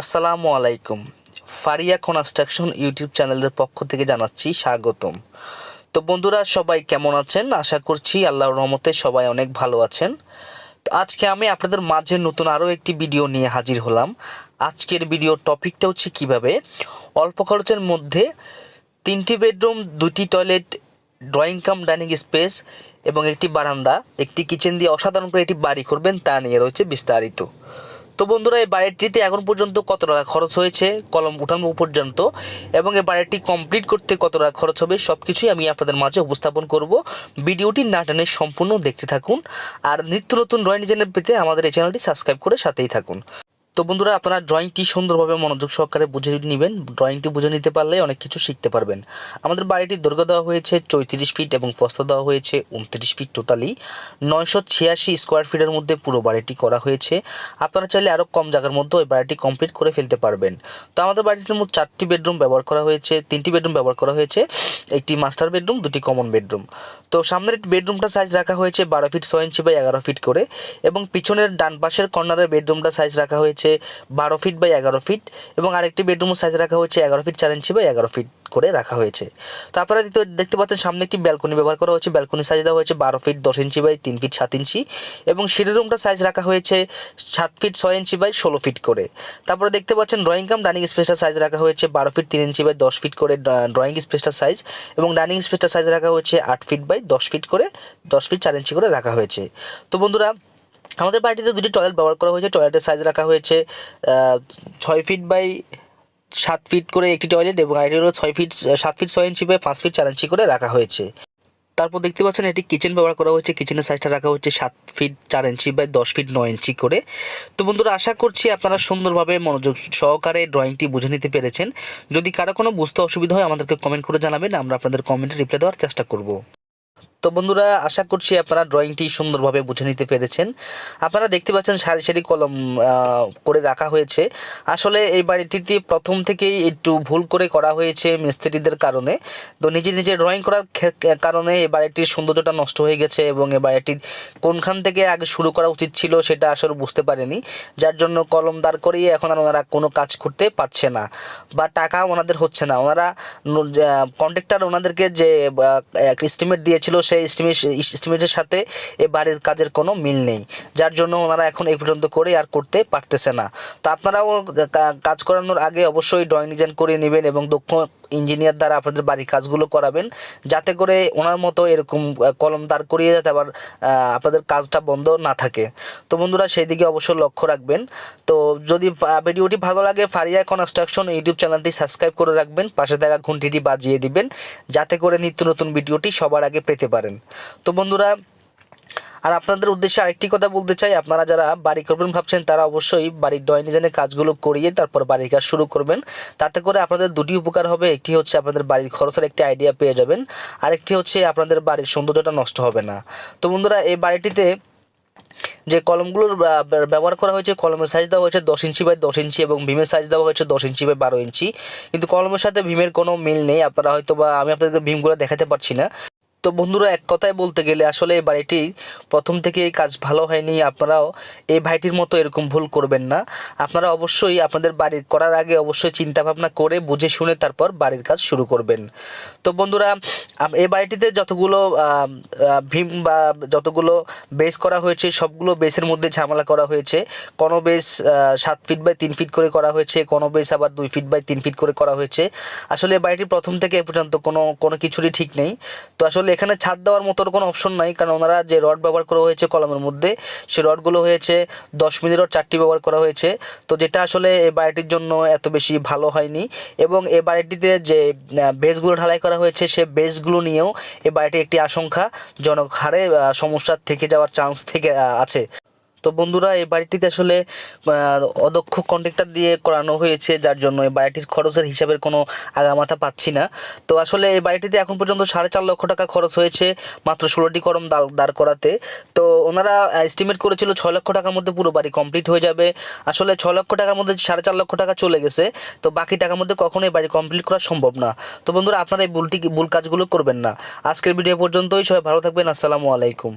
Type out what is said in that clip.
আসসালামু আলাইকুম। Faria construction YouTube চ্যানেলের পক্ষ থেকে জানাচ্ছি স্বাগতম। তো বন্ধুরা, সবাই কেমন আছেন? আশা করছি আল্লাহর রহমতে সবাই অনেক ভালো আছেন। তো আজকে আমি আপনাদের মাঝে নতুন আরও একটি ভিডিও নিয়ে হাজির হলাম। আজকের ভিডিওর টপিকটা হচ্ছে কিভাবে অল্প খরচের মধ্যে 3টি বেডরুম, 2টি toilet, drawing cum dining space এবং একটি বারান্দা, একটি কিচেন দিয়ে অসাধারণ করে একটি বাড়ি করবেন তা নিয়ে রয়েছে বিস্তারিত। তো বন্ধুরা, এই বাড়িটিতে এখন পর্যন্ত কত টাকা খরচ হয়েছে কলম উঠানো পর্যন্ত, এবং এই বাড়িটি কমপ্লিট করতে কত টাকা খরচ হবে, সব কিছুই আমি আপনাদের মাঝে উপস্থাপন করব। ভিডিওটি না টেনে সম্পূর্ণ দেখতে থাকুন, আর নিত্য নতুন ড্রয়িং ডিজাইন পেতে আমাদের এই চ্যানেলটি সাবস্ক্রাইব করে সাথেই থাকুন। তো বন্ধুরা, আপনারা ড্রয়িংটি সুন্দরভাবে মনোযোগ সহকারে বুঝে নেবেন। ড্রয়িংটি বুঝে নিতে পারলে অনেক কিছু শিখতে পারবেন। আমাদের বাড়িটির দৈর্ঘ্য দেওয়া হয়েছে 34 ফিট এবং প্রস্থ দেওয়া হয়েছে 29 ফিট, টোটালি 986 স্কোয়ার ফিটের মধ্যে পুরো বাড়িটি করা হয়েছে। আপনারা চাইলে আরও কম জায়গার মধ্যে ওই বাড়িটি কমপ্লিট করে ফেলতে পারবেন। তো আমাদের বাড়িটির মোট 4টি বেডরুম ব্যবহার করা হয়েছে, 3টি বেডরুম ব্যবহার করা হয়েছে, একটি মাস্টার বেডরুম, 2টি কমন বেডরুম। তো সামনের বেডরুমটা সাইজ রাখা হয়েছে 12 ফিট 6 ইঞ্চি বাই 11 ফিট করে, এবং পিছনের ডান পাশের কর্নারের বেডরুমটা সাইজ রাখা হয়েছে 12 ফিট বাই 11 ফিট, এবং আরেকটি বেডরুমের সাইজ রাখা হয়েছে 11 ফিট 4 ইঞ্চি বাই 11 ফিট করে রাখা হয়েছে। তো আপনারা দেখতে পাচ্ছেন সামনে একটি ব্যালকনি ব্যবহার করা হয়েছে। ব্যালকনির সাইজ দেওয়া হয়েছে 12 ফিট 10 ইঞ্চি বাই 3 ফিট 7 ইঞ্চি, এবং সিঁড়ি রুমটা সাইজ রাখা হয়েছে 7 ফিট 6 ইঞ্চি বাই 16 ফিট করে। তারপরে দেখতে পাচ্ছেন ড্রয়িং কাম ডাইনিং স্পেসটার সাইজ রাখা হয়েছে 12 ফিট 3 ইঞ্চি বাই 10 ফিট করে ড্রয়িং স্পেসটার সাইজ, এবং ডাইনিং স্পেসটার সাইজ রাখা হয়েছে 8 ফিট বাই 10 ফিট করে, 10 ফিট 4 ইঞ্চি করে রাখা হয়েছে। তো বন্ধুরা, আমাদের বাড়িটিতে 2টি টয়লেট ব্যবহার করা হয়েছে। টয়লেটের সাইজ রাখা হয়েছে 6 ফিট বাই 7 ফিট করে একটি টয়লেট, এবং আরেকটি হলো 6 feet 7 feet 6 inch by 5 feet 4 inch করে রাখা হয়েছে। তারপর দেখতে পাচ্ছেন একটি কিচেন ব্যবহার করা হয়েছে। কিচেনের সাইজটা রাখা হচ্ছে 7 ফিট 4 ইঞ্চি বাই 10 ফিট 9 ইঞ্চি করে। তো বন্ধুরা, আশা করছি আপনারা সুন্দরভাবে মনোযোগ সহকারে ড্রয়িংটি বুঝে নিতে পেরেছেন। যদি কারো কোনো বুঝতে অসুবিধা হয় আমাদেরকে কমেন্ট করে জানাবেন, আমরা আপনাদের কমেন্টে রিপ্লাই দেওয়ার চেষ্টা করব। তো বন্ধুরা, আশা করছি আপনারা ড্রয়িংটি সুন্দরভাবে বুঝে নিতে পেরেছেন। আপনারা দেখতে পাচ্ছেন সারি সারি কলম করে রাখা হয়েছে। আসলে এই বাড়িটিতে প্রথম থেকেই একটু ভুল করে করা হয়েছে মিস্ত্রিদের কারণে। তো নিজে নিজে ড্রয়িং করার কারণে এই বাড়িটির সৌন্দর্যটা নষ্ট হয়ে গেছে, এবং এই বাড়িটির কোনখান থেকে আগে শুরু করা উচিত ছিল সেটা আসলে বুঝতে পারেনি, যার জন্য কলম দাঁড় করিয়ে এখন আর ওনারা কোনো কাজ করতে পারছে না, বা টাকা ওনাদের হচ্ছে না। ওনারা কন্ট্রাক্টর ওনাদেরকে যে এস্টিমেট দিয়েছিল সেই এস্টিমেটের সাথে এ বাড়ির কাজের কোনো মিল নেই, যার জন্য ওনারা এখন এই পর্যন্ত করে আর করতে পারতেছে না। তো আপনারাও কাজ করানোর আগে অবশ্যই ড্রয়িং ডিজাইন করে নেবেন, এবং দক্ষ ইঞ্জিনিয়ার দ্বারা আপনাদের বাড়ির কাজগুলো করাবেন, যাতে করে ওনার মতো এরকম কলম দাঁড় করিয়ে যাতে আবার আপনাদের কাজটা বন্ধ না থাকে। তো বন্ধুরা, সেই দিকে অবশ্যই লক্ষ্য রাখবেন। তো যদি ভিডিওটি ভালো লাগে, ফারিয়া কনস্ট্রাকশন ইউটিউব চ্যানেলটি সাবস্ক্রাইব করে রাখবেন, পাশে থাকা ঘন্টিটি বাজিয়ে দিবেন, যাতে করে নিত্য নতুন ভিডিওটি সবার আগে পেতে পারেন। তো বন্ধুরা, আর আপনাদের উদ্দেশ্যে আরেকটি কথা বলতে চাই, আপনারা যারা বাড়ি করবেন ভাবছেন তারা অবশ্যই বাড়ির ড্রয়িং ডিজাইনের কাজগুলো করিয়ে তারপর বাড়ির কাজ শুরু করবেন। তাতে করে আপনাদের দুটি উপকার হবে। একটি হচ্ছে আপনাদের বাড়ির খরচের একটি আইডিয়া পেয়ে যাবেন, আরেকটি হচ্ছে আপনাদের বাড়ির সৌন্দর্যটা নষ্ট হবে না। তো বন্ধুরা, এই বাড়িটিতে যে কলমগুলোর ব্যবহার করা হয়েছে, কলমের সাইজ দেওয়া হয়েছে 10 ইঞ্চি বাই 10 ইঞ্চি, এবং ভীমের সাইজ দেওয়া হয়েছে 10 ইঞ্চি বাই 12 ইঞ্চি, কিন্তু কলমের সাথে ভীমের কোনো মিল নেই। আপনারা হয়তো বা আমি আপনাদের ভীমগুলো দেখাতে পারছি না। তো বন্ধুরা, এক কথায় বলতে গেলে আসলে এই বাড়িটির প্রথম থেকে এই কাজ ভালো হয়নি। আপনারাও এই ভাইটির মতো এরকম ভুল করবেন না। আপনারা অবশ্যই আপনাদের বাড়ি করার আগে অবশ্যই চিন্তা ভাবনা করে বুঝে শুনে তারপর বাড়ির কাজ শুরু করবেন। তো বন্ধুরা, এই বাড়িটিতে যতগুলো ভীম বা যতগুলো বেস করা হয়েছে সবগুলো বেসের মধ্যে ঝামেলা করা হয়েছে। কোনো বেস 7 ফিট বাই 3 ফিট করে করা হয়েছে, কোনো বেস আবার 2 ফিট বাই 3 ফিট করে করা হয়েছে। আসলে বাড়িটি প্রথম থেকে এ পর্যন্ত কোনো কিছুরই ঠিক নেই। তো আসলে এখানে ছাদ দেওয়ার মতো কোনো অপশন নাই, কারণ ওনারা যে রড ব্যবহার করা হয়েছে কলমের মধ্যে, সে রডগুলো হয়েছে 10 মিলি রড 4টি ব্যবহার করা হয়েছে। তো যেটা আসলে এই বাড়িটির জন্য এত বেশি ভালো হয়নি, এবং এই বাড়িটিতে যে বেসগুলো ঢালাই করা হয়েছে সে বেসগুলো নিয়েও এই বাড়িটি একটি আশঙ্কাজনক হারে সমস্যা থেকে যাওয়ার চান্স থেকে আছে। তো বন্ধুরা, এই বাড়িটিতে আসলে অদক্ষ কন্ট্রাক্টর দিয়ে করানো হয়েছে, যার জন্য এই বাড়িটির খরচের হিসাবের কোনো আগামাথা পাচ্ছি না। তো আসলে এই বাড়িটিতে এখন পর্যন্ত 4.5 লক্ষ টাকা খরচ হয়েছে মাত্র 16টি কলম দাঁড় করাতে। তো ওনারা এস্টিমেট করেছিল 6 লক্ষ টাকার মধ্যে পুরো বাড়ি কমপ্লিট হয়ে যাবে। আসলে 6 লক্ষ টাকার মধ্যে 4.5 লক্ষ টাকা চলে গেছে। তো বাকি টাকার মধ্যে কখনোই বাড়ি কমপ্লিট করা সম্ভব না। তো বন্ধুরা, আপনারা এই ভুল কাজগুলো করবেন না। আজকের ভিডিও পর্যন্তই। সবাই ভালো থাকবেন। আসসালামু আলাইকুম।